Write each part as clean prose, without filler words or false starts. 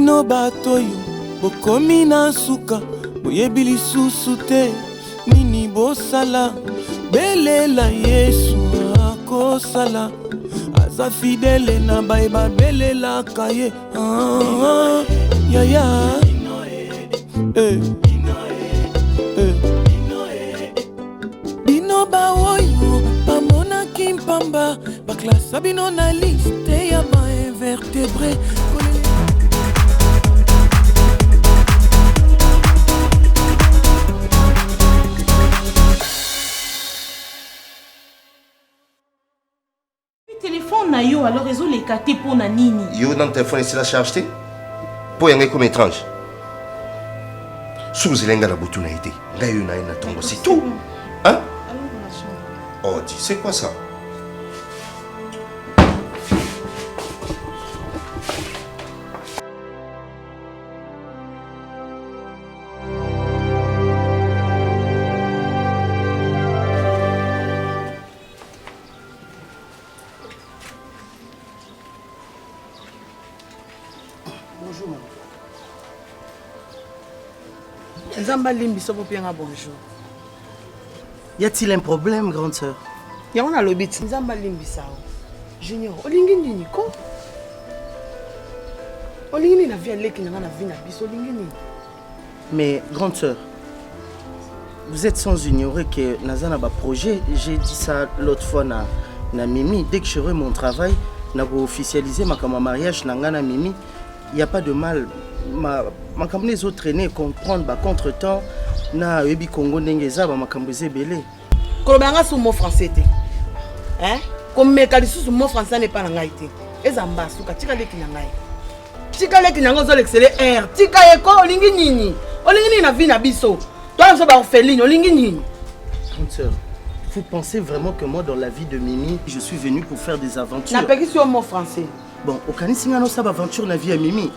Bino batoyo bokomi na suka boyebi lisusu te nini bosala belela Yesu akosala aza fidele na bayeba belela kaye ya Bino baoyo bamona kimpamba baklasa bino na liste ya bainvertebré. Téléphone na yo alors réseau les caté pour na nini. Yo dans téléphone ici la charge té. Pour yanga comme étrange. Sous lenga la boutou na été. Nga yo na ina tongo c'est tout. Hein? Oh, dis, c'est quoi ça? Bonjour, maman. Nzamba limbi sopo pianga bonjour. Y a-t-il un problème, grande sœur? Y a on a lobby Nzamba limbi sao. Junior, olingi nini ko? Olingi nini na vie leki na vie na biso olingi nini? Mais, grande sœur, vous êtes sans ignorer que Nazana a un projet. J'ai dit ça l'autre fois na Mimi. Dès que je ferai mon travail, na officialiser ma mariage na Mimi. Il n'y a pas de mal. Ma campagne les autres traîner comprendre bah contre-temps na Ebi Congo n'engeza bah ma campagne belé. Kolobanga sous mot français té. Hein? Comme mécalisou sous mot français n'est pas langaïté. Ezamba souka tika leki nangai. Tika leki nango zo l'exceller R. Tika eko olingi nini? Olingi nini na vie na biso. Toi on se ba orpheline olingi nini? Grande sœur, vous pensez vraiment que moi dans la vie de Mimi, je suis venu pour faire des aventures? Na peki sur mot français. Bon, au kanisi nga no sa aventure na vie à Mimi.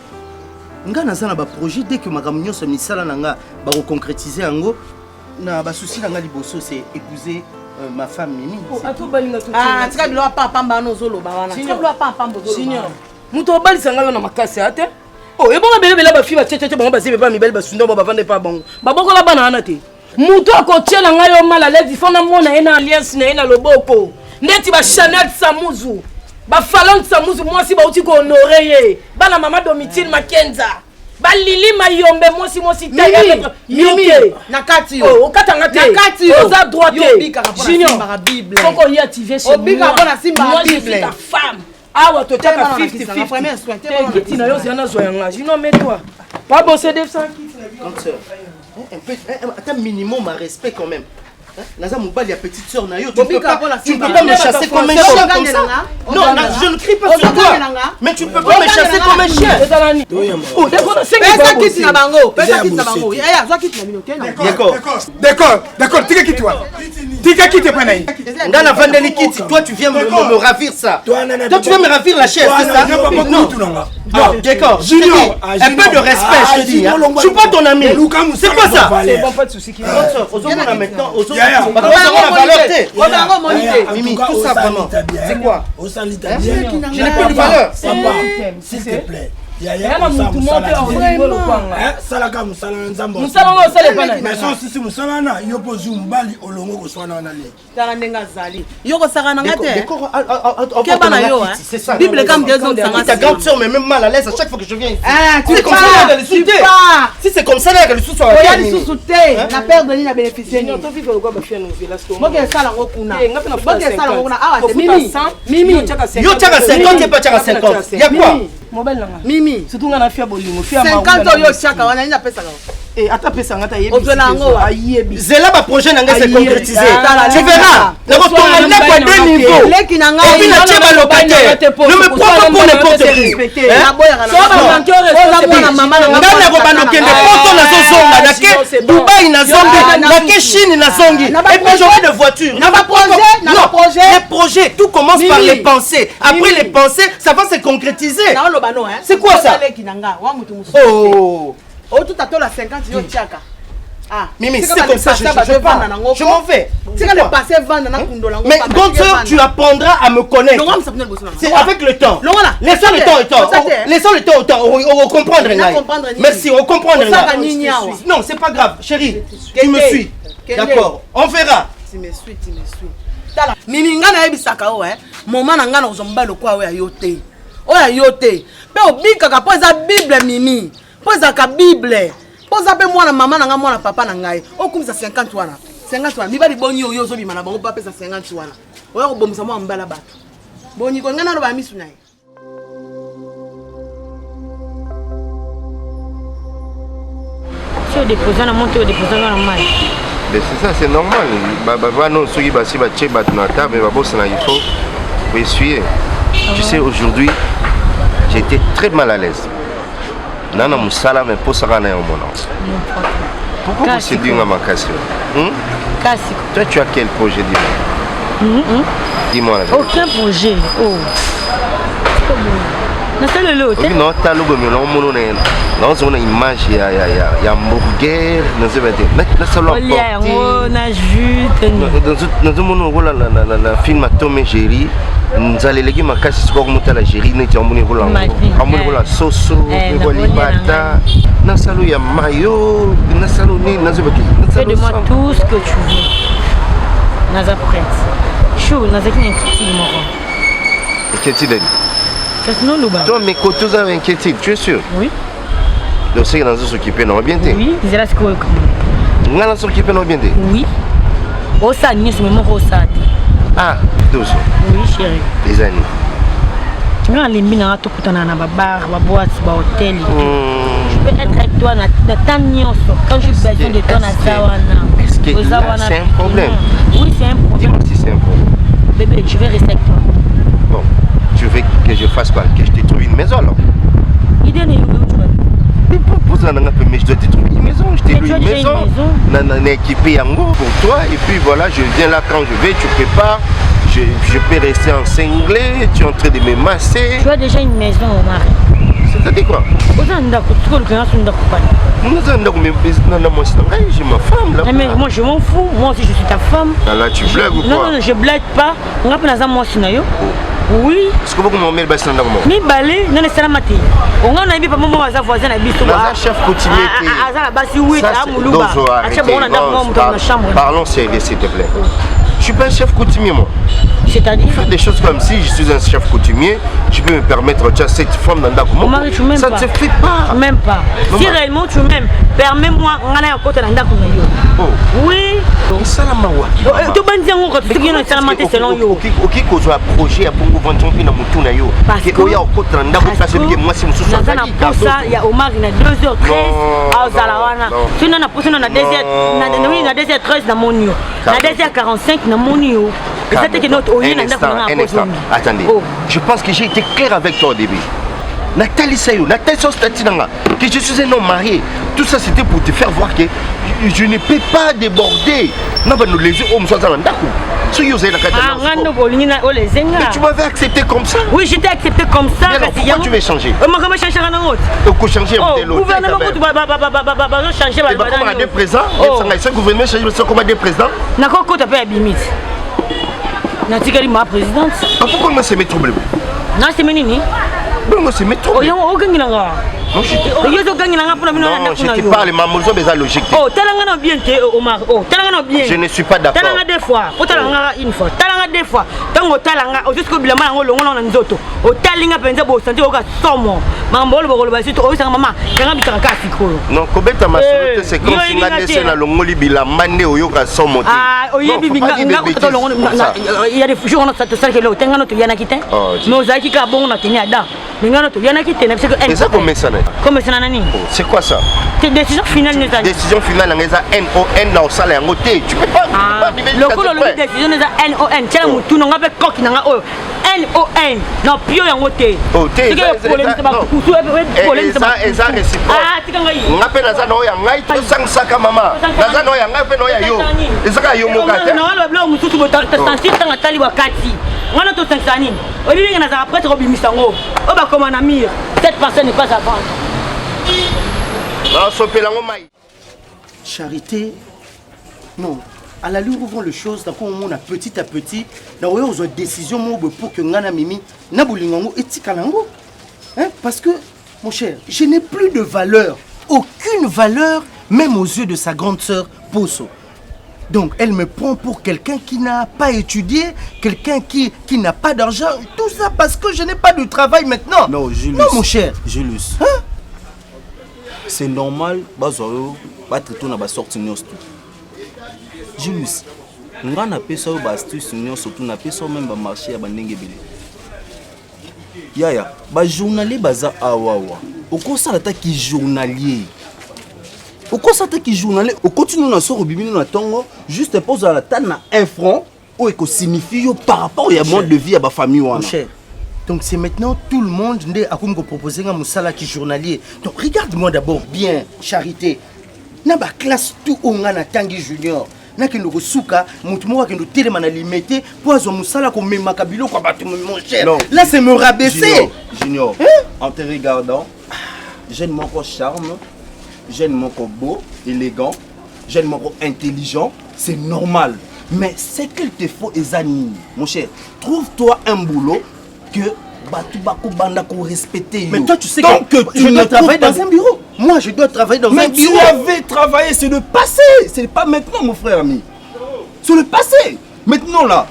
Nga nazana ba projet dès que ma gamunyo se misala nanga ba concrétiser ango na ba souci nanga liboso c'est épouser ma femme Mimi. Ah, tika bilo pa pamba no zolo ba wana. Tika bilo pa pamba zolo. Seigneur. Muto bali sanga na makasi ate. Oh, e bonga bele ba fi ba tchetche bango ba zebe ba mi bele ba sunda ba vande pa bango. Ba boko la bana ana te. Muto ko tiela nga yo mala lezi fona mona ena alliance na ena loboko. Ndeti ba Chanel Samuzu. Ba falon Samuzu moi si ba uti ko honorer ye. Bana mama Domitille Makenza. Ba Lili Mayombe moi si taya Mimi nakati yo. Oh, okatanga te. Nakati yo. Oza droite. Junior Bible. Koko y activer chez moi. Obika bona simba Moi je Bible. suis ta femme. Ah ouais, toi tu as 50-50. Premier soin. Tu n'as rien à jouer. Sinon mets-toi. Pas bosser des 100 qui. Grande sœur, un peu, un minimum à respect quand même. Naza Moubali, la petite sœur Nayo, tu ne peux pas me chasser comme un chien comme ça. Non, je ne crie pas sur toi. Mais tu ne peux pas me chasser comme un chien. D'accord, tika qui toi? Tika qui te prenne? Ngana Vandeli Kiti, toi tu viens me ravir ça. Toi tu viens me ravir la chaise, c'est ça? Non, d'accord. Junior, un peu de respect, je te dis. Je suis pas ton ami. C'est quoi ça? C'est bon, pas de soucis. Maintenant, Mimi, tout ça vraiment. C'est quoi? Je n'ai plus de valeur. S'il te plaît. Salaka Nzambo. Mais son sisi musalana yo pozu mbali olongo ko swana na le. Tala ndenga zali. Yo ko saka na ngate. Keba na yo c'est ça. Bible comme Dieu donc ça. Ta grande sœur mais même mal à l'aise à chaque fois que je viens ici. Ah, tu comme ça qu'elle souté. Si c'est comme ça là qu'elle souté. Oya li souté. Na perdre ni na bénéficier ni. Toi vivre quoi ba faire nous village ko. Moi que sala ngo kuna. Moi que sala ngo kuna. Ah, c'est Mimi. Yo tchaka 50 et pas tchaka 50. Y a quoi? Mobile nanga. Mimi. Surtout ngana fia bolingo, fia ma. 50 yo chaka wana ni na pesa ka. Et ata pesa ngata yebi. Ozela ngo ayebi. Zela ba projet nanga c'est concrétisé. Tu verras. Na retourner à deux niveaux. Leki nanga. Et puis na tcheba locataire. Ne me prends pas pour n'importe qui. Na boya kana. So ba banquier respecté na mama nanga. Ngana ko bandokende poto na zozonga nake Dubaï na zongi, nake Chine na zongi. Et puis j'aurai de voitures. Na ba projet, na ba projet. Les projets, tout commence par les pensées. Après les pensées, ça va se concrétiser. C'est quoi ça? Leki nanga. Wa mutu musu. Oh. Oh, tout à la 50 yo chaka. Mimi, c'est comme ça, je m'en vais. Mais grande sœur, tu apprendras à me connaître. C'est avec le temps. Laissons le temps au temps. Laissons le temps au temps. On comprendre. Merci, on comprendre. Non, c'est pas grave. Chérie, tu me suis. D'accord, on verra. Tu me suis. Mimi ngana ebisaka o moment na ngana ozomba lokwa o ya yote. O ya yote. Pe obikaka po za Bible Mimi. Po za ka Bible. Po za pe mwana mama na nga mwana papa na ngai. Okumisa 50 wana. 50 wana. Mibali boni oyo zo bima na bango pa pesa 50 wana. O ya ko bomisa mwa mbala bato. Boni ko ngana no ba misu naye. Tu déposé na monte, déposé na mal. Mais c'est ça, c'est normal. Non, ceux qui bassi battent na table, mais il faut essuyer. Tu sais, aujourd'hui, j'ai été très mal à l'aise. Nana Moussala, mais pour ça, on est en mon âge. Pourquoi vous séduisez ma question? Toi, tu as quel projet, dis-moi. Aucun projet. Oh. Non, tu as le non, on a une image, il y a hamburger, dans le film Tom et Jerry, nous allons léguer ma casse sur la Jerry, nous avons la sauce, il y a maillot, fais-de-moi tout ce que tu veux. Naza prête. Chou, Naza qui est inquiétude. Toi, mes côtés ont inquiétude, tu es sûr? Oui. Donc, c'est que nous allons s'occuper, non, bien t'es? Oui, c'est là ce que vous nous allons s'occuper, non, bien t'es? Oui. Au ça, ni ce moment au ça. Ah, douce. Oui, chérie. Les années. Tu vois, les mines, tu peux aller dans la bar, la boîte, la hôtel. Je peux être avec toi dans ta quand j'ai besoin de toi dans Zawana. Est-ce que c'est un problème? Oui, c'est un problème. Dis-moi si c'est un problème. Bébé, je vais rester avec toi. Bon, tu veux que je fasse quoi? Que je te trouve une maison alors? Idée n'est où tu veux? Mais pour ça, je dois te trouver une maison. Je t'ai trouvé une maison. On est équipé pour toi. Et puis voilà, je viens là quand je vais, tu prépares. Je peux rester en cinglé, tu es en train de me masser. Tu as déjà une maison, Omar. C'est-à-dire quoi? J'ai ma femme là. Mais moi je m'en fous, moi aussi je suis ta femme. Là tu blagues ou quoi? Non, je blague pas. On va prendre moi sinayo. Oui. Est-ce que vous m'emmènez le bassin d'abord? Mi balé, non c'est la maté. On a un peu maman voisin voisin na biso. Là chef coutumier. Ah ça la basi oui, à Moulouba. Parlons sérieux s'il te plaît. Je suis pas un chef coutumier moi. C'est-à-dire faire des choses comme si je suis un chef coutumier, je peux me permettre de cette femme dans Mon mari, tu m'aimes ça pas. ne se fait pas. Même pas. Si réellement tu m'aimes, permets-moi on a un côté dans Oh. Oui. Donc ça la mawa. Tu vas dire on continue dans salamate selon yo. OK ko zo projet ya bongo venton na mutu na yo. Parce que ya côté dans ndako ça c'est que moi si mususu ça na posa ya Omar na 2h13 à Zalawana. Tu na posa na 2h na 2h13 na monio. Na 2h45 na monio. Attendez, je pense que j'ai été clair avec toi au début. Nathalie Sayou, Nathalie Sostatinanga, que je suis un homme marié. Tout ça c'était pour te faire voir que je ne peux pas déborder. Non, mais nous les hommes sont dans le mais tu m'avais accepté comme ça? Oui, j'étais accepté comme ça. Alors, pourquoi tu veux changer? Comment changer un autre? Changer le gouvernement changer le président. Le gouvernement change comme des présidents. N'a quoi tu as limite. Natikali ma présidente. Pourquoi moi c'est mes troubles? Non, c'est menini. Non, c'est mes troubles. Non, je te parle, ma moulson mais logique. Oh, talanga bien Omar. Oh, talanga bien. Je ne suis pas d'accord. Talanga deux fois. Oh, talanga une fois. Talanga deux fois. Tango talanga jusqu'au bilama ngolo ngolo nzoto. Oh, talinga penza bo santé oka somo. Mambolo bolo basi to oyisa mama. Kanga bitaka kasi ko. Non, kobeta masolete c'est comme si nga dese na longoli bilama nde oyoka somo te. Ah, oyebi binga to longo. Il y a des jours on ça que le tenga no to yana kité. Mais ozaki ka bon na tenia da. Binga to yana kité parce que Comment ça nani? C'est quoi ça? C'est décision finale neza. Décision finale neza NON na osala yango te. Tu peux pas. Le kolo le décision neza NON. Tela mutu nga pe koki nga o NON. Non pio yango te. Oh te. Ça ah tikanga yi. Nga pe naza no ya ngai to sangsaka mama. Naza no ya ngai pe no ya yo. Ezaka yo mokata. Non le blanc mutu to sentir tanga tali wakati. Ngana to sangsani. Olilinga naza après to bimisango. O ba comme un ami. Cette personne n'est pas à vendre. Charité, non. À la lueur ouvrons les choses, donc on a petit à petit, dans une décision pour que Ngana Mimi, Nabulingango et Tikalango. Parce que, mon cher, je n'ai plus de valeur, aucune valeur, même aux yeux de sa grande sœur Poso. Donc, elle me prend pour quelqu'un qui n'a pas étudié, quelqu'un qui n'a pas d'argent, tout ça parce que je n'ai pas de travail maintenant. Non, Julius. Non, mon cher. Julius. C'est normal, pas traiter na sortie nous. Julius, nga na pesa ba astuce nous surtout na pesa même ba marché ya bandenge belé. Yaya, ba journalier baza awawa. Okosala ta ki journalier. Okosala ki journalier, o continue na soro bibino na tongo juste pour la tane na 1 franc ou eko signifie par rapport au mode de vie à ba famille wana. Cher. Donc c'est maintenant tout le monde a proposé un moussala qui journalier. Donc regarde-moi d'abord bien, Charité. Na ba classe tout onga na tangi junior. Na kendo ko suka mutu mo kendo telema na limité poizo musala ko mema kabilo ko batu mon cher. Non. Là c'est me rabaisser. Junior, en te regardant, jeune mon charme, jeune mon beau, élégant, jeune mon intelligent, c'est normal. Mais c'est qu'il te faut Ezani, mon cher. Trouve-toi un boulot que Batu Bako Banda ko respecter. Mais toi tu sais que tu ne travailles dans un bureau. Moi je dois travailler dans un bureau. Mais tu avais travaillé, c'est le passé. C'est pas maintenant mon frère ami. C'est le passé. Maintenant là,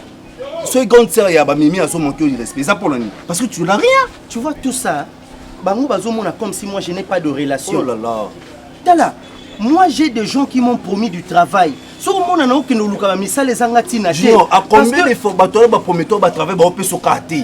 ce grand sœur ya ba mimi a son manqué de respect. Ça pour l'année. Parce que tu n'as rien. Tu vois tout ça. Bango bazomona comme si moi je n'ai pas de relation. Oh là là. Tala. Moi j'ai des gens qui m'ont promis du travail. Sur le monde, on a nous luka misa les angatina. Non, à combien de fois bateau ba prometteur ba travail ba on peut se carter.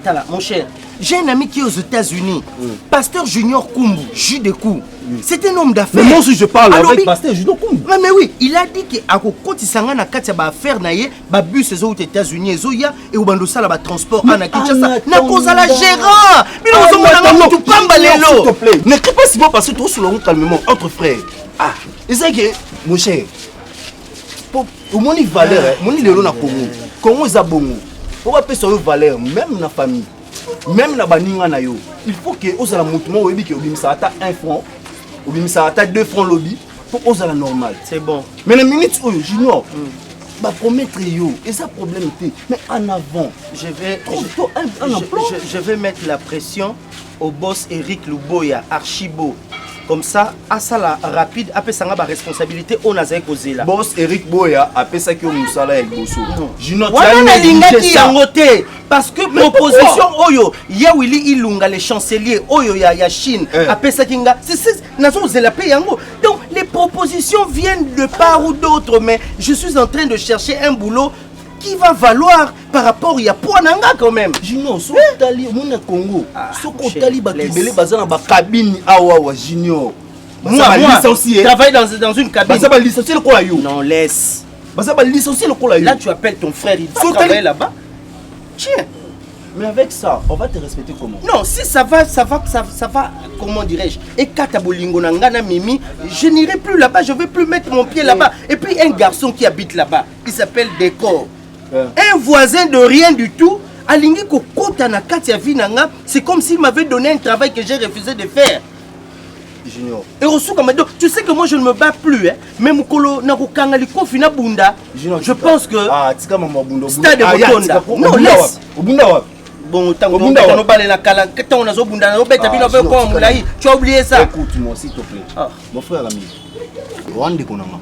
Tala, mon cher. J'ai un ami qui est aux États-Unis, Pasteur Junior Kumbu, Jus de Kou. C'est un homme d'affaires. Mais moi aussi je parle avec Pasteur Junior Kumbu. Mais oui, il a dit que à côté sanga na katia ba affaire na ye, ba bus aux États-Unis ezoya et au bando sala ba transport na Kinshasa. Na cause la gérant. Mais nous sommes tout pamba lelo. S'il te plaît, ne crie pas si bon parce que toi sur le calmement entre frères. Ah, et ça que mon cher. Au moins il valeur, mon il est là na Congo. Congo est bongo. On va payer sur valeur même na famille. Même na baninga na yo. Il faut que osala mutumo webi que obimisa ata 1 franc, obimisa ata 2 francs lobby pour osala normal. C'est bon. Mais la minute oyo junior ba promettre yo, et ça problème était mais en avant, je vais mettre la pression au boss Eric Luboya Archibo. Comme ça, à ça la rapide, après ça a responsabilité on a causé là. Boss Eric Boya après ça que musala avec bosso. Junior parce que proposition oyo ya Willy Ilunga le chancelier oyo ya Chine après ça kinga c'est nazo la paix yango. Donc les propositions viennent de part ou d'autre mais je suis en train de chercher un boulot qui va valoir par rapport à Poananga quand même. Junior, so tali mon Congo. So tali bakibele bazana ba cabine awa Junior. Moi licencié. Travaille dans une cabine. Bazaba licencié le quoi yo. Non, laisse. Bazaba licencié le quoi yo. Là tu appelles ton frère, il va travailler là-bas. Tiens. Mais avec ça, on va te respecter comment? Non, si ça va, comment dirais-je? Et Katabolingo Nangana Mimi, je n'irai plus là-bas, je ne vais plus mettre mon pied là-bas. Et puis un garçon qui habite là-bas, il s'appelle Décor. Un voisin de rien du tout, Alingi Kokota na Katia Vinanga, c'est comme s'il m'avait donné un travail que j'ai refusé de faire. Junior. Et au souk, tu sais que moi je ne me bats plus, hein. Même Kolo Nakokanga Kofina Bunda. Je pense que. Ah, Tika Mama Bunda. Stade Botonda. Non, laisse. Bon, tant que tu as oublié ça. Écoute-moi s'il te plaît. Mon frère ami. Rwanda Konanga.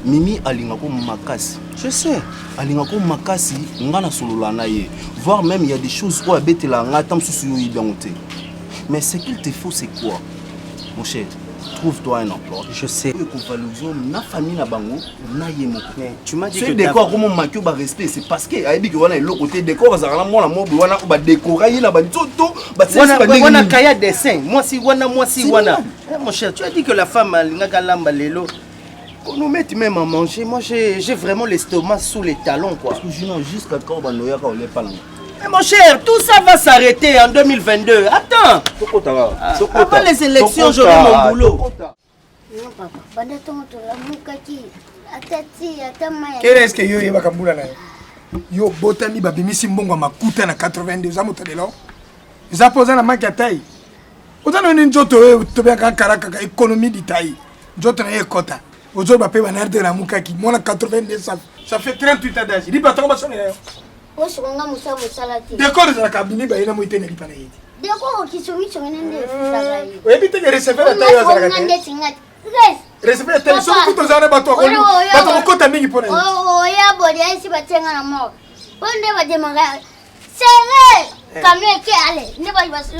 Mimi alingako makasi. Je sais. Alingako makasi ngana solola na ye. Voire même il y a des choses où abetela ngata msusu yo ibangote. Mais ce qu'il te faut c'est quoi? Mon cher, trouve-toi un emploi. Je sais. Na famille na bango na yemo. Tu m'as dit que décor comment manquer ba respect c'est parce que ayebi que wana l'autre côté décor za la mona mob wana ba décorer na ba toto ba wana kaya dessin. Moi si wana. Mon cher, tu as dit que la femme alingaka lamba lelo. Qu'on nous mette même à manger, moi j'ai vraiment l'estomac sous les talons quoi. Parce que je n'ai jusqu'à quand banoya ka ole pas. Mais mon cher, tout ça va s'arrêter en 2022. Attends. Avant les élections, j'aurai mon boulot. Non papa, quel est-ce que yo yeba kambula na yo botami babimisi mbongo makuta na 82 za motadelo za poza na manki ya taille. Otano ni njoto to bien kan karaka économie di taille. nzoto na ye ekota ozoloba mpe banarte na mukaki mwana 82 ça fait 38 ans d'âge lipa ntango basonela yo osokonga mosala mosala te décor ezalaka bini bayena moi te na lipa na ye te décor okisongisongi nde efutaka ye oyebi teke receveur ata yo azalaka te receveur ata soki kuta ozala na bato bakokota mingi mpona ye oya bodia esi batienga na mort po nde bademaka sere kamio eke ale nde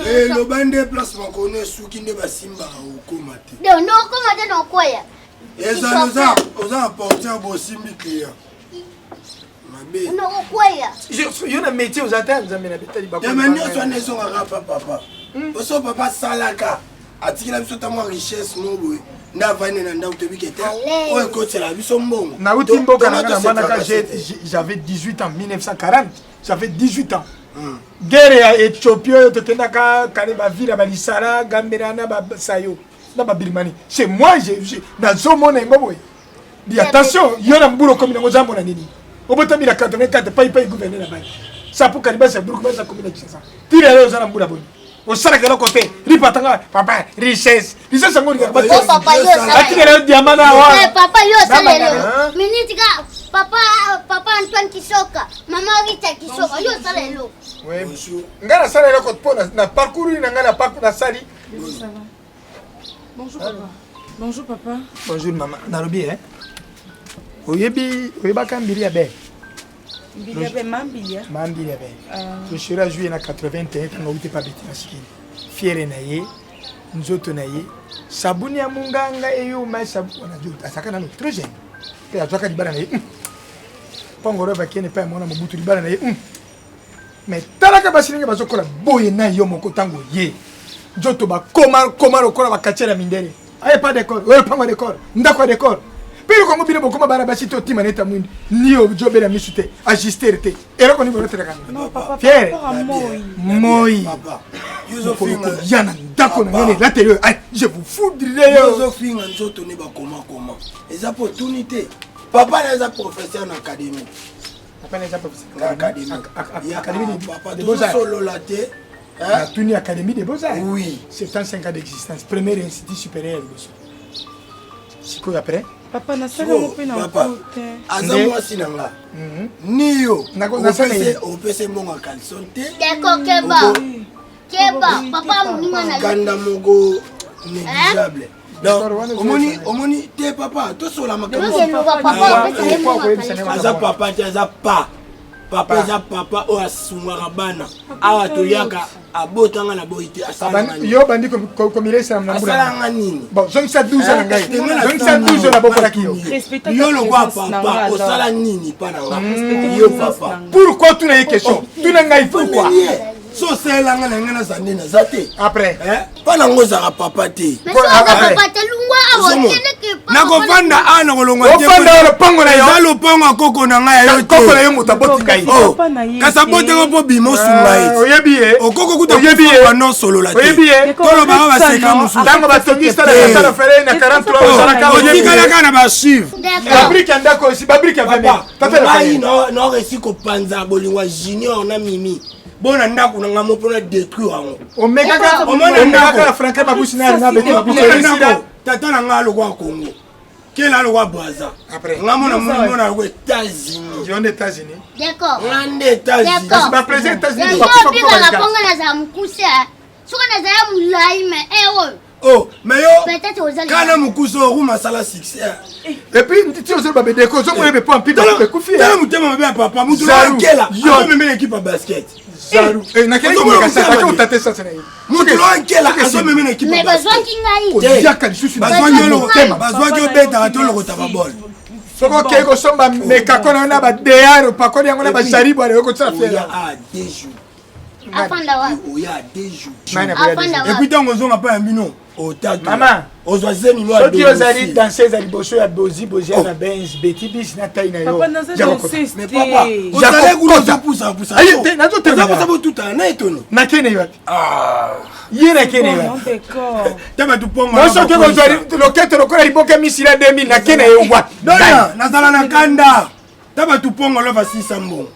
eloba nde place bakone esuki nde basimbaka okoma te nde okoma te nokoya eza oza apporter bosimbi client mabe nokoya yo na métier oza te nzambe na betali dema nyonso wana ezongaka pa papa oso papa asalaka atikela biso ntango richesse mo boye nde avandi na ndako tobike te oyo ekotela biso mbongo nauti mboka nanga na mwanaka j'avais 18 ans 1940 j'avais 18 ans guerre ya éthiopie oyo tokendaka kane bavile ya balisara gambera na basayo na babirimani c'est moi nazomona yango boye di attention yo na mbula okomi nango ozambona nini obotambi na 84 paipai gouverne na bani sapo kalibasa burukubasa komi na kinshasa tiri yayo oza na mbula boni osalaka eloko te ripatanga papa richesse yango atikela yo diama na awa papa yo osalelo minitika papa Antoine Kisoka mama Rita Kisoka yo osalelo nga nasala eloko mpo na parcours na nga na parcours nasali Bonjour papa. Bonjour papa. Bonjour maman. Nalobi oyebaka mbili ya be. Mbili ya be mambilia. Mambili ya be. Je serai juillet na 81 tango ute pa beti masikini. Fiere na ye, nzoto na ye, sabuni ya munganga eyo ma sabuni na jota asaka na très jeune. Pe atwaka libala na ye. Pongoro va kene pa mona mobutu libala na ye. Mais talaka basilinga bazokola boye na yo moko tango ye. Nzoto ba koma lokola bakatiela mindele. Aye pas décor, oyo pango décor, ndako décor. Pilo kongo bino bokoma bana basi to tima neta mwindi. Niyo jobela misute, ajuster te. Ero ko ni bono tela kana. Non papa, Fier. papa Moi. papa Yozofinga yana ndako na ngene l'intérieur. Je vous foudrais yo. Yozofinga nzoto ne ba koma. Eza opportunité. Papa na eza professeur na académie. Papa na eza professeur na académie. Académie papa de solo la te. La Tuni Académie des Beaux-Arts. Oui. 75 ans d'existence. Premier institut supérieur de Beaux-Arts. C'est quoi après? Papa, na sala mo pe na côté. Aza mwasi na nga. Niyo. Opese mbongo kalson te. Keko keba. Papa moninga na kanda mogo négligeable. Donc, omoni te papa, to sola makambo. Aza papa te aza pa. Papa eza papa oyo asungaka bana awa toyaka abotanga na boyi te asalanga yo bandi komilesa na mbula asalanga nini bon zongisa 12 ans na ngai zongisa 12 ans na bokolaki yo yo lokwa papa osala nini pa na nga yo papa pourquoi tuna ye question tuna ngai pourquoi so osalelanga na ngai naza nde naza te après mpa nango ozaka papa te nakofanda a na kolongwa ofanda lopango na yo eza lopango ya koko na ngai ya yo te koko na yo moto aboti ngai kasi aboteko mpo bima osunga ye oyebi ye okoko kuta kufanda osolola te oyebi ye tolobaka baseka mosusu ntango batongisa na kasala fere na 43 ozalaka otikalaka na bachive babrike ya ndako osi babrike ya ngai naoresi kopanza bolingwa junior na mimi bona ndako na nga mo mpona détruire yango omekaka franke babusi na beti tata na nga alokwa Congo kela alokwa Brazza nga mona mona alokwa États-Unis yo nde États-Unis d'accord nga nde États-Unis kasi baprésident États-Unis bakobikaka mpongo nazala mokuse soki nazala molai me oyo oh mais yo kana mokuso oruma sala succès et puis ntiti ozolo babedeko ozomona bepo ampida bekufi tala motema mabe ya papa mutu akela azomemela équipe ya basket Zaru nakeli komekasa otate sasa na ye mutu akela azomemela équipe mais bazwaki ngai odiaka lisusu bazwaki obetaka tolokota babole soko okei kosomba mekako na yo na badeyar opakoli yango na bajaribu ale okosala fela afanda wapi oya 2 jours afanda wapi et puis ntango ozonga mpa ya mbino otaki mama ozwa zemi mo soki ozali danseuse ya liboso ya bozi ya na benz beti bisi na tai na yo nazoteoza botutana na etoni nakene yo ati ye nakene yo taba tupongo soki kozwa lokete lokola liboka misila 2000 nakene yo wapi dona nazala na kanda taba tupongo lova sisa mbongo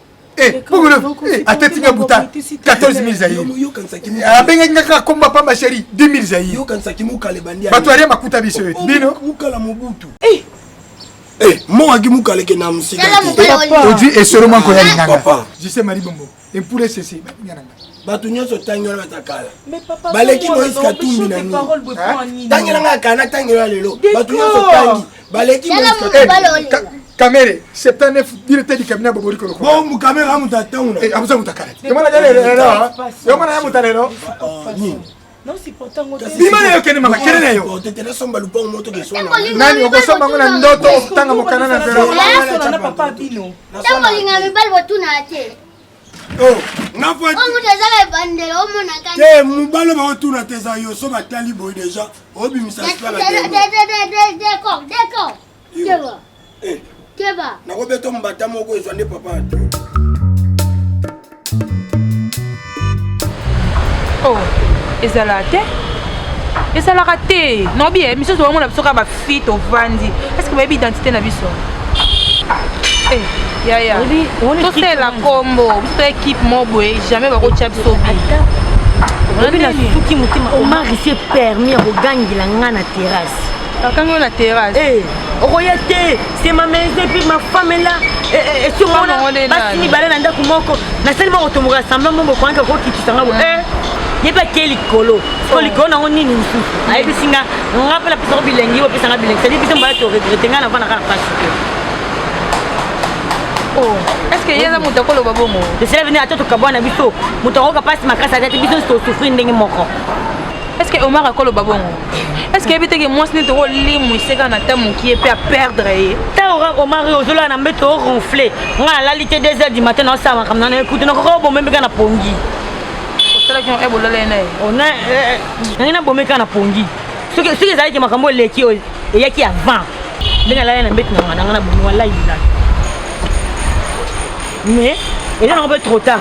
atetinga buta 14 000 zaïre abengaka komba pa ma chérie 10 000 zaïre bato aria makuta biso bino mowaki mukaleke na musika odi esolomo nko yalinganga je sais Marie Bombo empure ceci bato nyonso tangelaka takala baleki Moïse Katumbi na nini tangelanga kana tangela lelo bato nyonso tangi baleki Moïse Katumbi Kamere 79 directeur du cabinet Bobori Koloko bon mu kamera amutatanguna amuza mutakala yomana lelo yomana yamutalelo non si pourtant bimana yo kene mama kene yo tetela somba lupango moto ke sona nani okosomba ngona ndoto tanga mokana na vero na papa bino tango linga mibali botuna ate nga fo omu tezala ebandela omona kani te mubalo baotuna teza yo so batali boy déjà obimisa sipala d'accord Keba. Nakobeta mbata moko ezwa nde papa ate. Oh, ezala te? Ezala te. Non bien, monsieur so mona biso ka ba fit au vandi. Est-ce que ba identité na biso? Ya. Tout c'est la combo, toute équipe moboé, jamais ba ko tcha biso bi. On a suki mutima. Omar ici permis à regangi la ngana terrasse. Quand on la terrasse. Royauté, c'est ma maison et puis ma femme est là. Et sur moi, si ni balé nanda kumoko, na seulement automobile semblant mon beau quand qui tu t'en vas. Il pas quel colo. Colo na on ni ni souffle. Aïe bisinga, on rappelle la personne bilingue ou personne bilingue. C'est difficile de te regretter ngana va na pas. Oh, est-ce que yeza mutakolo babongo? De cela venir à tout kabwana biso. Mutoroka passe ma casa tête biso to souffrir ndenge moko. Est-ce que Omar a quoi le babon? Est-ce qu'il y a que moi c'est trop libre, c'est quand on a tellement qui est à perdre. T'as Omar aujourd'hui on a mis tout ronflé. On a la lité 2h du matin on s'en va comme on écoute nos robes même quand on a pongi. C'est là qu'on est bon là on a bomé quand on a pongi. Ce que ça dit que ma cambo les qui et y a qui avant. Bien là on a mis on a bon là il là. Mais et là on peut trop tard.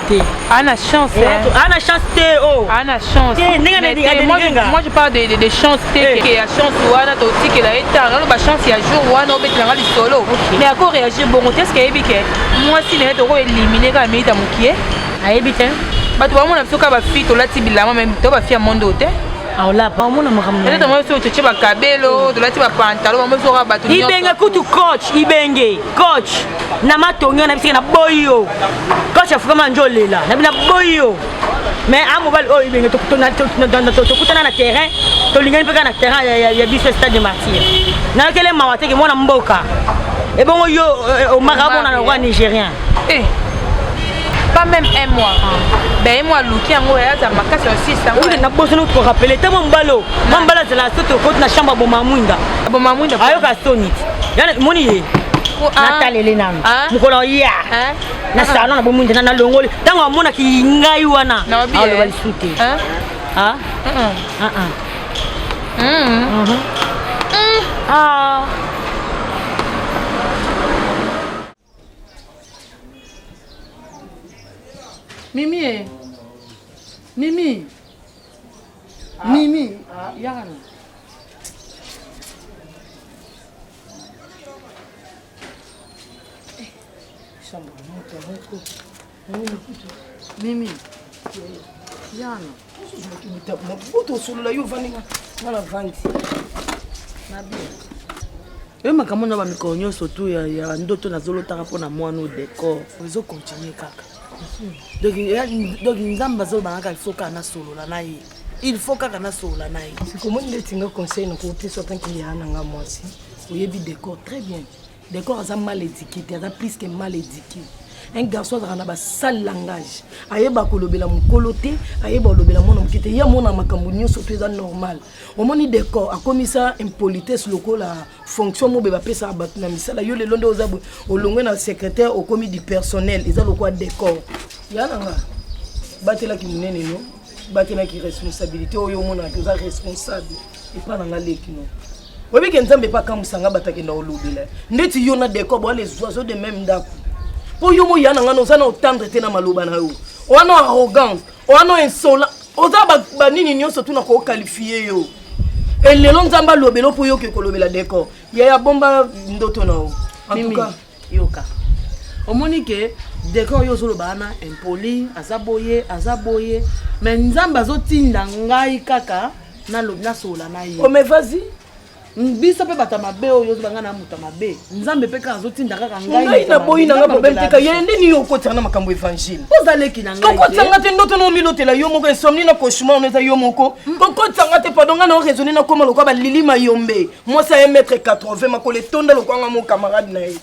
Anna chance. Anna chance oh. Anna chance. Moi je parle de chance que la chance ouana aussi que la état alors la chance il y a jour ouana on peut te rendre solo. Mais encore réagir bon est-ce qu'il y a bien moi si les autres éliminer quand même ta moukié. Aïe bien. Bah tu vois mon abso ka ba fit là tibila même to ba fi monde hôtel. Ah là pas mon amour. Peut-être moi aussi tu ba kabelo de là tu ba pantalon moi so ba tu. Ibenga kutu coach ibenge coach na matonyo na bisika na boyo. Coach afukama njole là na bina boyo. Mais à mobile oh ibenge to kutana na terrain to lingani peka na terrain ya biso stade de martyr. Na kele mawate ke mona mboka. Et bon yo au Maroc on a le roi nigérien. Pas même un mois. Ben un mois Luki en gros ça m'a cassé aussi ça. On a besoin de rappeler tellement mbalo. Mbala c'est la soute côté na chambre bomamwinda. Bomamwinda. Ayo ka sonit. Yana moni Nathalie Lenam. Mukolo ya. Na salon na bomwinda na longoli. Tango amona ki ngai wana. Alo bali soute. Mimi. Yana. Mimi. Yana. Moto solo la yo vaninga. Mala vanti. Na bien. Yo makamona ba mikonyo surtout ya ndoto na zolo tara pona mwana au décor. Faut continuer kaka. Donc nzamba zo banaka il faut kana solo la nayi. Il faut kana solo la nayi. C'est comment il tinga conseil na côté sortant qu'il y a nanga mwasi. Oyebi décor très bien. Décor ça mal étiqueté, ça plus que mal étiqueté. Un garçon a un sale langage. Ayeba kolobela mukolote, ayeba kolobela mona mukite. Ya mona makambo nyonso pesa normal. Au moni décor a commis ça impolitesse loko la fonction mo beba pesa battu na misala yo le londo ozabu olongwe na secrétaire au commis du personnel, ils ont le quoi décor. Ya nanga. Batela ki munene no. Batela ki responsabilité oyo mona toza responsable et pas nanga leki no. Obi ke nzambe pa kamusanga bataki na olobela. Ndeti yo na décor bo les oiseaux de même dako. Po yo mo yana ngano zana otendre te na maloba na yo. Oano arrogant, oano insolent. Oza ba nini nyonso tuna ko qualifier yo. Et lelo nzamba lobelo po yo ke kolobela décor. Ya bomba ndoto na o. En tout cas, yoka. omoni ke décor yo zolo bana impoli azaboye mais nzamba zotinda ngai kaka na lobna sola na ye. Oh mais vas-y. Biso pe bata mabe oyo zobanga na muta mabe. Nzambe pe ka zotinda kaka ngai. Ngai na boyi na nga problème te ka yende ni okota na makambo évangile. Ozaleki na ngai. Kokota ngate ndoto no milotela yo moko insomnie na cauchemar on yo moko. Kokota ngate pardon nga na raisonner na koma lokwa ba Lili Mayombe. Moi ça 1m80 makole tonda lokwa nga mon camarade na ye.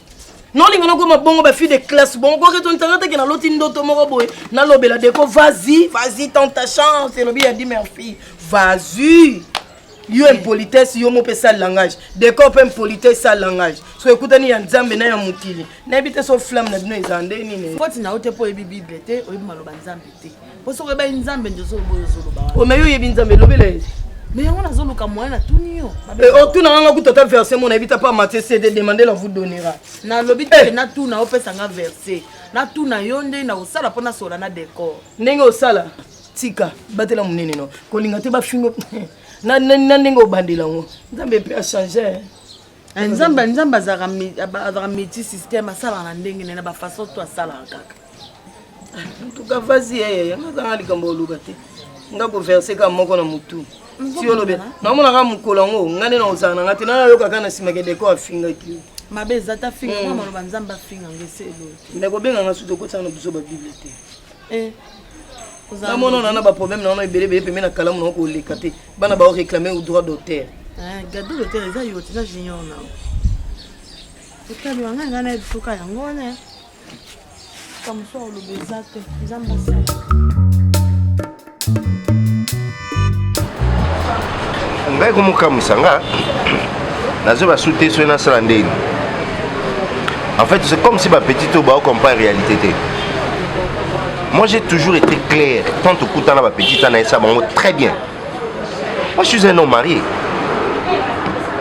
Non linga na koma bongo ba fille de classe bongo ko raisonner ngate ke na loti ndoto moko boy. Na lobela deko vas-y tente ta chance et lobi a dit merci. Vas-y. Yo impolitesse yo mo pesa langage décor pe impolitesse ça langage so écoutani ya nzambe na ya mutili na bité so flamme na bino ezande nini foti na ote po ebi bible te oyebi maloba nzambe te po so ba nzambe njoso boyo zolo ba o me yo yebi nzambe lobele mais yango nazoluka moyen na tuni yo o tuna nganga kutata verset mon habita pas maté c'est de demander la vous donnera na lobi te na tuna opesa nga verset na tuna yo nde na osala pona sola na décor ndenge osala tika batela munene no kolinga te ba fingo na ndenge obandela ngo nzambe pe a changer nzambe azaka métier système asala na ndenge na ba façon to asala kaka en tout cas vas-y nga likambo oluka te nga ko verser ka moko na mutu si olobe na mona ka mukola ngo ngane na osana ngati na yoka kana simake deko afinga ki mabe zata finga kwa maloba nzamba finga ngeselo ndeko benga nga suto ko tsana biso ba bible te na mona na ba problème na ebele pe mena kala mona ko lekate bana ba réclamer au droit d'auteur gado d'auteur eza yo tina junior na okali wanga ngana etuka yango ne comme ça le bezate nzamba sa ngai komokamwisa nga nazo basute so na sala ndeni en fait c'est comme si bapetite oyo baocomprendre réalité te. Moi j'ai toujours été clair tant au Koutana ma petite Anaïsa Bango très bien. Moi je suis un homme marié.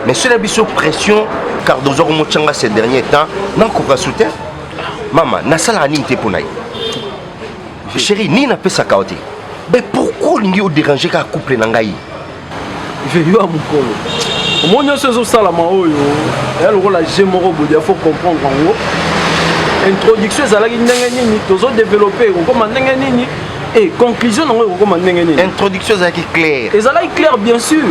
Mais sur la biso pression car dans Mochanga ces derniers temps n'a qu'au soutien. Maman, n'a ça la ninte pour naï. Chérie, ni n'a pas sa kaoté. Mais pourquoi l'ingi au déranger qu'à couple n'angaï? Je vais à mon colo. Au moins il y a ce ça la maoyo. Elle aura la gémoro il faut comprendre en gros. Introduction ezalaki ndenge nini tozo développer kokoma ndenge nini et conclusion nango kokoma ndenge nini introduction ezalaki claire ezalaki clair bien sûr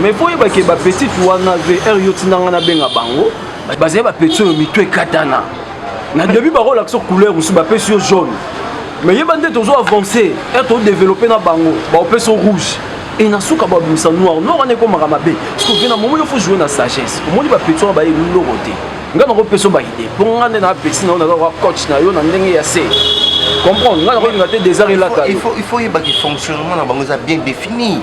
mais faut yeba ke ba petit wana VR yo tinanga na benga bango bazali ba petit yo mitu ekatana na début ba rola sur couleur ou ba petit yo jaune mais yeba nde tozo avancer et to développer na bango ba petit rouge et na suka ba bimisa noir ne ko mabe parce que vient na moment il faut jouer na sagesse au moins ba petit ba ye loroté nga na peso ba idée pour nga na pesi na coach na yo na ndenge ya se comprendre nga na ko des arts là il faut y ba ki fonctionnement na bango za bien défini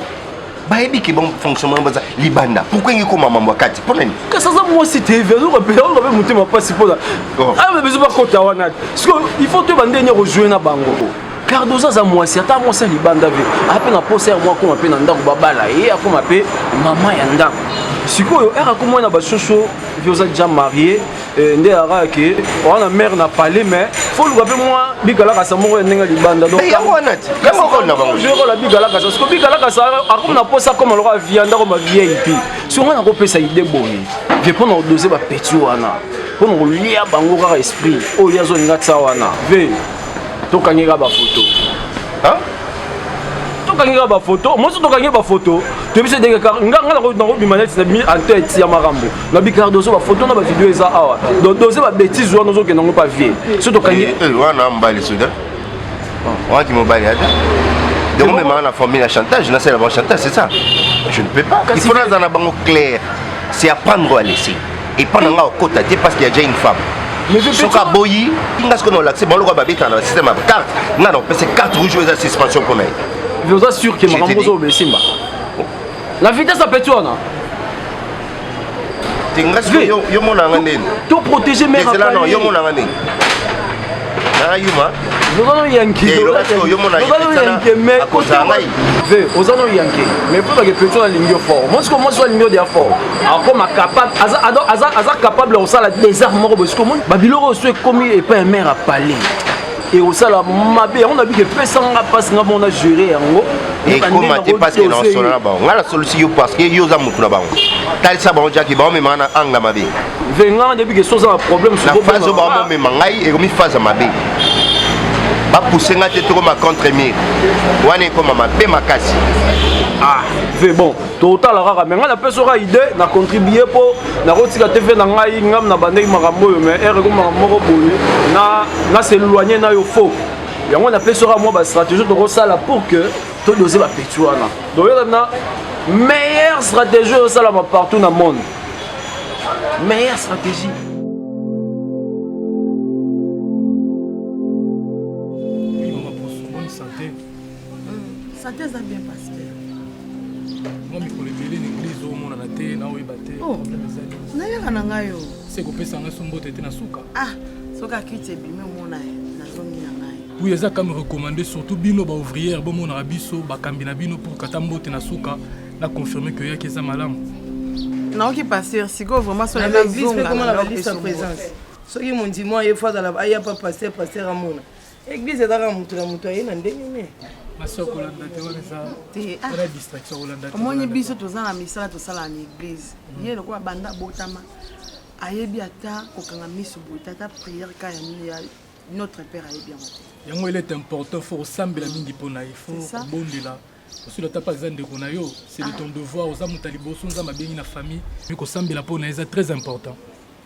ba ebi ki bon fonctionnement ba libanda pourquoi ngi ko mama wakati pour nani que ça moi c'était vers on va monter ma passe pour ah mais besoin pas kota wana parce que il faut te bander ne rejoindre na bango Cardoza za moi si ata moi ça libanda ve après na poser moi ko m'appelle ndako babala et ako m'appelle maman ya ndako sikoyo era ko moi na ba chocho vioza déjà marié ndé ara ke on a mère na parlé mais faut le rappeler moi bigala ka sa mo ndenga libanda donc ya wanati ya ko na bango je ko la bigala ka parce que bigala ka sa ako na poser comme le roi vianda ko ma vieille puis si on a ko pesa idée bonne je prends au dossier ba petit wana pour nous lier bango ka esprit o ya zo ngatsa wana ve tokangika ba photo hein tokangika ba photo moi tokangika ba photo depuis dès que nga na bimanette na bi antette ya marambo na bi Cardozo ba photo na ba vidéo eza awa donc doser ba bêtise wana zo ke nango pas vie so tokangika wana mbali souda wati mobali ada donc même on a formé la chantage na c'est la chantage c'est ça je ne peux pas il faut dans un bango clair c'est apprendre à laisser et pendant nga kota parce qu'il y a déjà une femme mais soka boyi inga ce qu'on a l'accès bon le roi babita dans le système à carte non c'est 4 rouges de suspension pour moi je vous assure que marambo zo besimba la vitesse a pétuana tinga yo mona ngane to protéger mes c'est là non yo mona ngane na yuma Ozano yanki mais ozano yanki mais pour que peut la ligne fort moi ce que moi soit ligne de fort comme capable aza capable au sala désarmement parce que moi babiloro soit commis et pas mère à parler et au sala mabe on a vu que pesanga passe nga on a géré yango et comment tu parce que non solo là ba on a la solution parce que yo za mutu na ba talisa ba on jaki ba on me mana anga mabe venga depuis que soza un problème sur la phase où on me mangai et comme phase ma bé ba pousser nga te to ma contre mire wana comme ma bé makasi ah fait bon total rara mais nga la personne idée na contribuer pour na rotika te fait na ngai ngam na bandeki makambo mais ere comme makambo boye na s'éloigner na yo faux yango na personne moi ba stratégie de rosala pour que to doser ba petit wana donc na meilleure stratégie au sala partout dans le monde. Meilleure stratégie. Oui, maman, pour bonne santé. Santé, ça bien passé. Moi, je peux lever l'église au monde à la télé, là où il battait. Oh, nayo. C'est que pesa nga sombo tete na suka. Ah, soka kite bimé mona na zongi na ngai. Oui, eza comme recommandé surtout bino ba ouvrière bo mona biso ba kambina bino pour katambo te na suka na confirmer que ya keza malam. Non, qui passe, c'est quoi vraiment sur l'église, mais comment la liste sa présence. Ce qui m'ont dit, moi, il faut il n'y a pas pasteur à mon. L'église est dans la montre, il y a un dénommé. Ma soeur, on a la distraction. Comment on est bis tout ça, la missa, tout ça, l'église. Il y a le quoi, banda, botama. Aïe, biata, kokanga misu, botata, prière, kaya, notre Père aïe bien. Il est important, il faut ressembler à mingi pour naïf, il faut bon de là. Si le tapas c'est de ton devoir aux amis talibos, aux amis bien la famille, mais qu'on semble la peau c'est très important.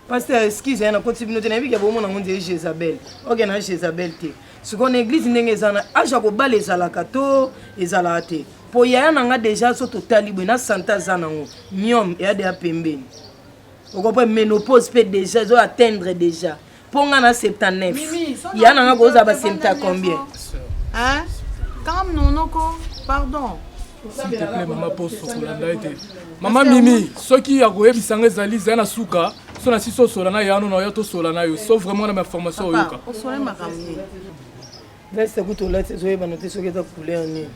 Pasteur, excusez, on a continué de dire qu'il y a beaucoup de monde qui Jézabel. Ok, on a Jézabel. Ce qu'on église n'est pas à Jacoba les alakato et alate. Pour y aller, déjà sur total libre, na santa zanango, niom et ade apemben. On comprend ménopause peut déjà atteindre déjà. Pour on a 79. Il y a un gros abat 70 combien? Hein? Quand non pardon. S'il te plaît, maman, pose sur Solanda été. Maman Mimi, ceux qui ont eu des zali, zana souka, sont assis sur Solana, yano na yato Solana, sauf vraiment la formation au yoka. Au soleil ma ramie. Veste goût au lait, zoé banoté sur les coulées en nez.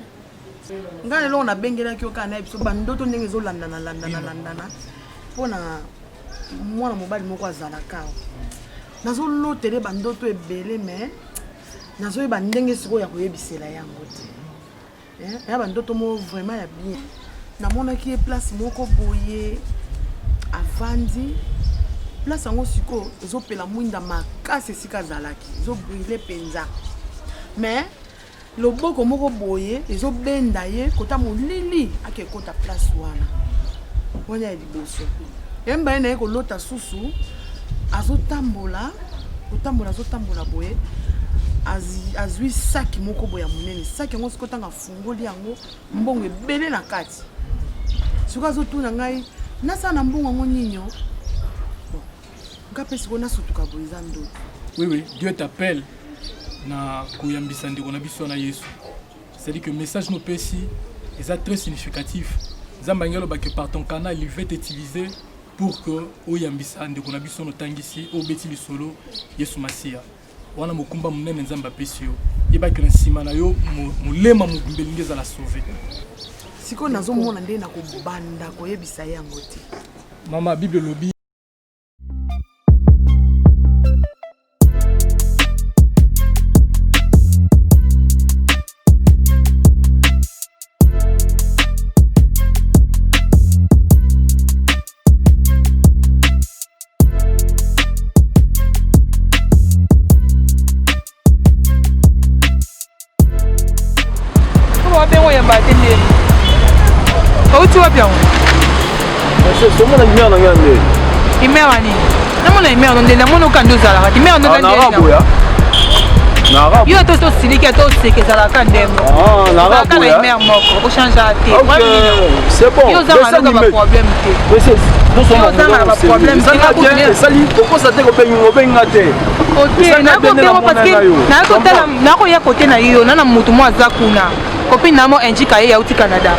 Ngane lo na bengela ki okana biso bandoto ndenge zo landana. Pona mwana mobali moko azalaka. Nazo lotele bandoto ebele mais nazo yeba ndenge siko ya koyebisela yango te. Ya bandoto mo vraiment ya bien. Namona ki place moko boye avandi. Place yango siko ezopela mwinda makasi sika zalaki. Zo brûler penza. Mais loboko moko boye ezobenda ye kota molili ake kota place wana. Wana ya liboso. Yemba ene ko lota susu azotambola boye. Azui saki moko boya munene saki ngo sikota nga fungoli yango mbongo ebele na kati suka zo tuna ngai nasa na mbongo ngo nyinyo ngape siko na sutuka boiza ndo. Oui, Dieu t'appelle na kuyambisa ndiko na biso na Yesu. C'est-à-dire que le message nous pesi est très significatif. Zambangelo ba que par ton canal il va t'utiliser pour que oyambisa ndiko na biso no tangisi obeti lisolo Yesu Masia. Wana mokumba munene nzamba pesio yeba que na sima na yo mulema mugumbelinge za la sauver. Siko nazo mona nde na kobanda koyebisa yango te. Mama Bible lobi tu vas bien. C'est mon ami en Angleterre. Il meurt à Nîmes. Non, mon ami en Angleterre. Mon aucun dos à la rate. Il meurt en Angleterre. Narabu. Yo to silika to seke za ka ndembo. Ah, narabu. Ka na mer moko ko changer ate. C'est bon. Yo za ma ba problème te. C'est non seulement ba problème ça na sali ko sa te ko benga te. OK, na ko te parce que na ko tala na ko ya côté na yo na mutu mo azakuna. Copine na mo enjika ye ya uti Canada.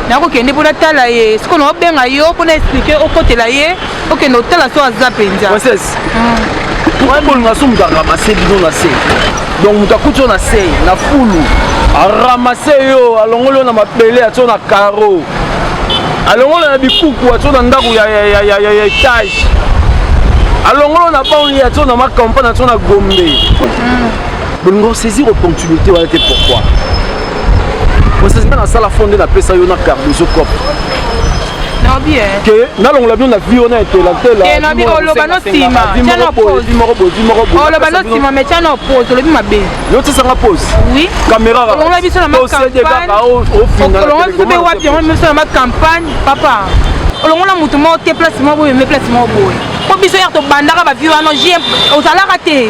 Na ko kende pona tala ye. Siko no benga yo pona expliquer au côté la ye. OK, no tala so azapenza. Princesse. Pour nous sommes ramasser bidon na se. Donc muta kuto na se na fulu. A ramasser yo alongolo na mapele ato na karo. Alongolo na bikuku ato na ndaku ya étage. Alongolo na banli ato na makampana ato na Gombe. Bongo saisir opportunité wala te pourquoi. Vous savez dans la salle fondée la pesa yo na cardozo cop. Non bien. Que nalongo la bien na vie on a été la telle. Que non bien lo bano sima. Tiens pause. Oh lo bano sima mais tiens pause le bien mabe. Yo tsa nga pause. Oui. Caméra. On a biso na ma campagne. On a biso be wapi on biso na ma campagne papa. On a mutu mo te placement boy me placement boy. Po biso ya to bandaka ba vie wana j'ai ozala raté.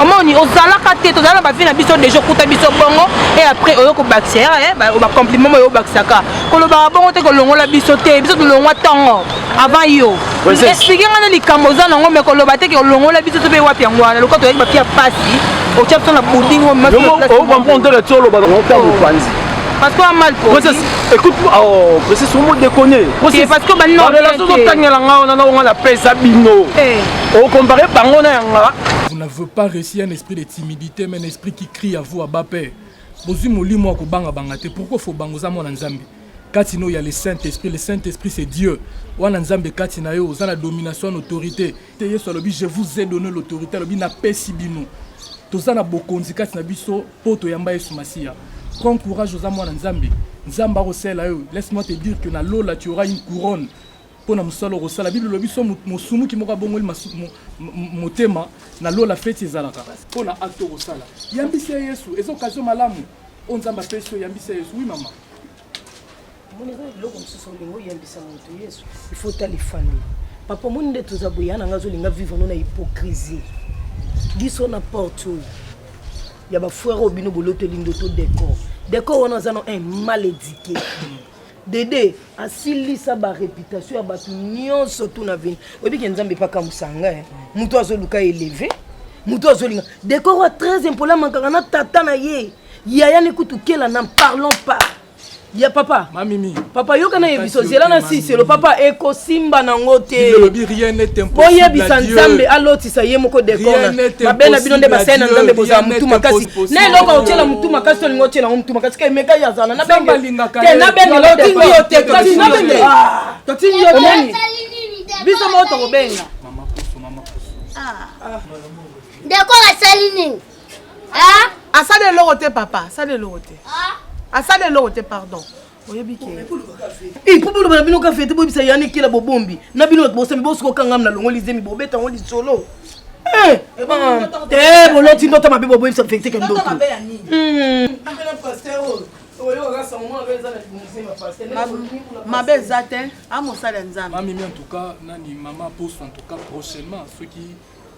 Omoni ozala raté to zala ba vie na biso déjà kuta biso bongo et après oyoko baxer ba compliment mo yo baxaka. Ko lo ba bongo te ko longola biso te biso to longwa tango avant yo. Expliquer ngana likambo za nango me ko lo ba te ko longola biso to be wapi yango wana lo ko to ba pia pasi o chapso na building o ma. Yo comprendre le tolo ba ngo tango panzi. Parce qu'on a mal pour. Écoute, oh, c'est son mot déconner. C'est parce que maintenant. Vous n'avez pas réussi un esprit de timidité, mais un esprit qui crie à vous à bas père. Pourquoi faut bangoza mon nzambe? Katino, il y a le Saint-Esprit. Le Saint-Esprit, c'est Dieu. Wana nzambe katina yo, za la domination, l'autorité. Je vous ai donné l'autorité. Lobi na pesi bino. Tozana bokonzi katina biso poto yamba yesu masia. Prends courage aux amours Nzambi. Nzamba Rossel, laisse-moi te dire que dans l'eau là tu auras une couronne. Pour nous Rossel, la Bible le dit mon soumu qui m'aura bon mon thème. Dans l'eau la fête c'est alaka. Pour na acte Rossel. Yambisi Yesu. Et occasion malamu. On Nzamba pèse Yambisi Yesu. Oui maman. Il faut aller famille. Papa mon de tous aboyana ngazo linga vivre na hypocrisie. Biso na porte. Il y a des frères au bino bolote lindo to décor. Décor on a un mal éduqué. Dédé asili sa ba réputation ba nion surtout na vie. Obi ke nzambe pa kamusanga muto azoluka élevé. Muto azolinga. Décor très important mankanga na tata na ye. Yaya ni kutukela n'en parlons pas. Ya papa. Mamimi. Papa yoka na yebiso zela na si c'est le papa eko simba na ngote. Rien n'est impossible. Boye bisanzambe aloti sa ye moko dekona. Mabena bino nde basena nzambe boza mutu makasi. Na longa otela mutu makasi to lingo otela mutu makasi ke meka ya zana na benga. Ke na benga lo tingi yote kasi na benga. To tingi yote nani? Biso mo to benga. Mama pousse. D'accord asali nini? Ah? Asale lorote papa, asale lorote. Ah? Asale lorote pardon. Oyebi ke. Eh popolo ba bino ka fete bo bisa yani kila bobombi. Na bino bo sembi bo soko kangam na longo lizemi bo beta ngoli solo. Eh bo loti ndota mabe bo bisa fete ke ndoto. Mabe zate amosala nzambe. Mami en tout cas nani maman pose en tout cas prochainement ceux qui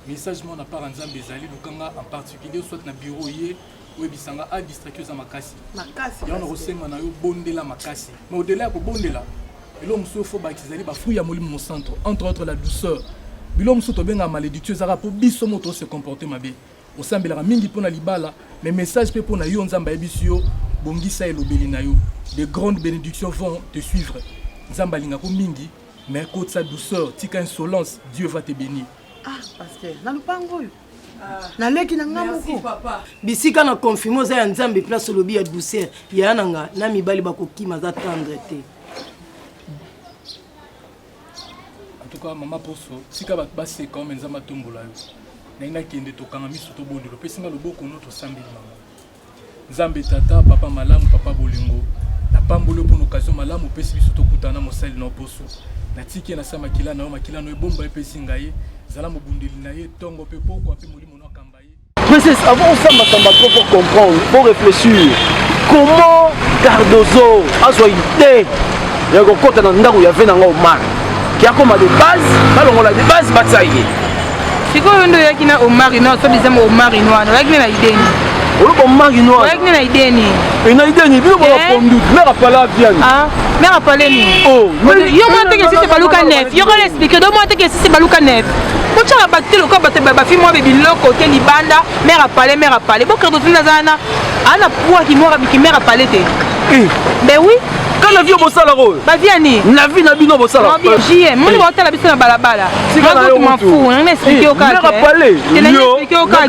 message mon part en nzambe ezali lukanga en particulier soit na bureau yé. Oui, bisanga a distraction za makasi. Makasi. Ya on resenga na yo bondela makasi. Mais au-delà ko bondela, elo muso fo ba kizali ba fruit ya molimo mon centre, entre autres la douceur. Bilo muso to benga malédiction za po biso moto se comporter mabe. O sambela mingi pona libala, mais message pe pona yo nzamba ebisio bongisa elobeli na yo. De grandes bénédictions vont te suivre. Nzamba linga ko mingi, mais côté sa douceur, tika insolence, Dieu va te bénir. Ah, parce que na lupango yo. Naleki na ngamuko papa bisika na confirmer za nzambe place lobi ya douceur ya nanga na mibali bakokima za tendre te. En tout cas maman poso sika ba base comme nzamba tombola yo na ina kende to kanga miso to bondelo pesinga loboko noto sambeli mama nzambe tata papa malamu papa bolingo na pambolo pour occasion malamu pesi biso to kutana mosali na poso na tiki na sama kila na makila no ebomba epesinga ye zala mobundeli na ye tongo pe poko ape molimo no kamba ye. Princesse, avant ça m'a pour comprendre, pour réfléchir comment Cardozo a soit idée il y a encore quand on a vu dans Omar qui a comme des bases alors on a des bases bataille si quoi on doit qu'il a Omar non ça disait Omar noir on a qu'il a idée on Omar noir on a qu'il a idée ni une idée ni bien on a conduit mais rappelé bien ah mais rappelé ni oh yo moi que si c'est baluka neuf yo va expliquer donc moi que si c'est baluka neuf quand tu as battu le corps battu ba fille moi bébé côté libanda mais rappelé bon quand tu nazana ana poids qui moi qui me rappelé te ben oui quand la vie au bossa la rôle ba viani la vie na bino bossa la rôle jie moi je vais la biso na balabala moi m'en fous on expliquer au cas tu l'as expliqué au cas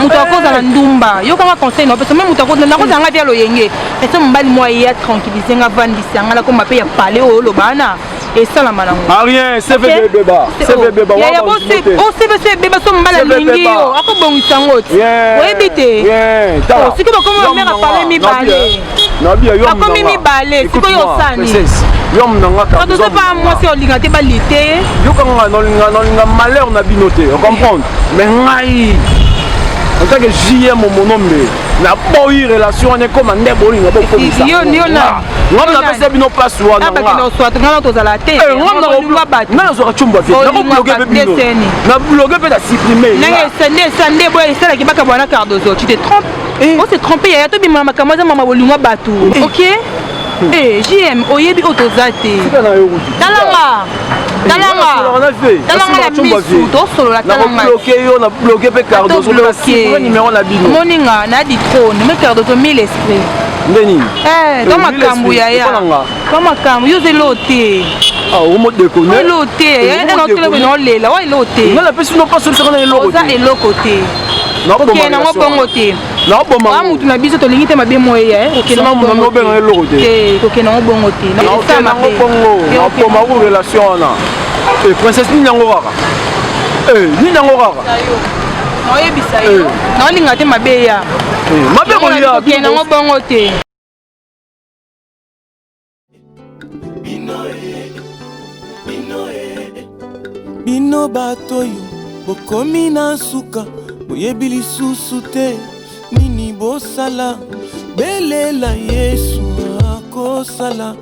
muto akoza na ndumba yo kama conseil no parce que même muto akoza na koza nga dia lo yenge et ça mbali moi ya tranquilliser nga vandisa nga la ko mape ya parler o lo bana et ça la malango rien c'est bébé beba c'est bébé beba ya bo c'est bébé so mbala lingi yo ako bongisa ngoti oyebite bien siko ba comme mère a parlé mi parler Nabia yo Ako mimi balé, siko yo sani. Yo mnanga ka. Quand on se pas moi c'est olinga te balité. Yo kanga na malheur na binoté, on comprend. Mais ngai en tant que JM mon nom na boyi relation on est comme ndé boli na boko ça. Yo na. Ngam na pesa bino place wana. Ba kino soit ngana to zala te. Ngam na ko bat. Na zo ka chumba fi. Na ko bloquer bino. Na bloquer pe da supprimer. Na sande boy c'est là qui ba ka bwana Cardozo. Tu te trompes. On s'est trompé, il y a tout bima makamaza mama bolunga batu. OK? Eh, JM oyebi otozate. Talanga. Talanga la misu to solo la talanga. Na bloquer yo na bloquer pe Cardozo le numéro na bino. Moninga na di trône, mais Cardozo mille esprit. Ndeni. Dans makambu ya ya. Dans makambu yo zelote. Ah, on m'a déconné. Lote, un autre le non lela, ouais lote. Na la personne pas sur le lote. Ça est locoté. Ok, na ngobongo te. Na bomba. Wa mutu na biso to lingite mabe moye, ok na ngobongo te. Ok, na ngobongo te. Na ça na ngobongo. Na poma ku relation na. Eh princesse ni nango kaka. Ni nango kaka. Na yebisa yo. Na linga te mabe ya. Mabe ko ya. Ok, na ngobongo te. Bino bato yo bokomi na suka boyebi lisusu te nini bosala belela Yesu akosala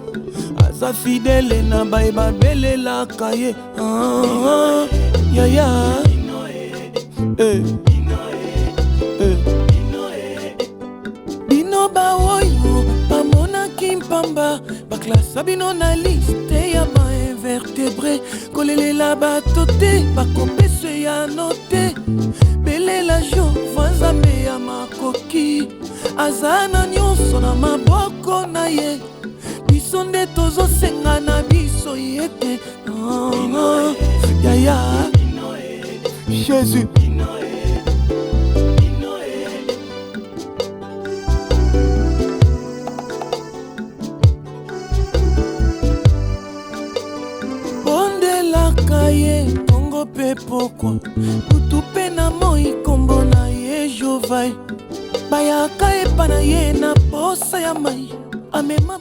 aza fidele na baye babelelaka ye yaya bino baoyo bamonaki mpamba baklasa bino na liste ya bainvertebre kolelela bato te bakopese ya note belela jova nzambe ya makoki aza na nyonso na maboko na ye biso nde tozosenga na biso ye te yaya Jésus ye tongo pe pokwa kutu pe na moi kombo na ye Jovai bayaka epa na ye na posa ya mai amema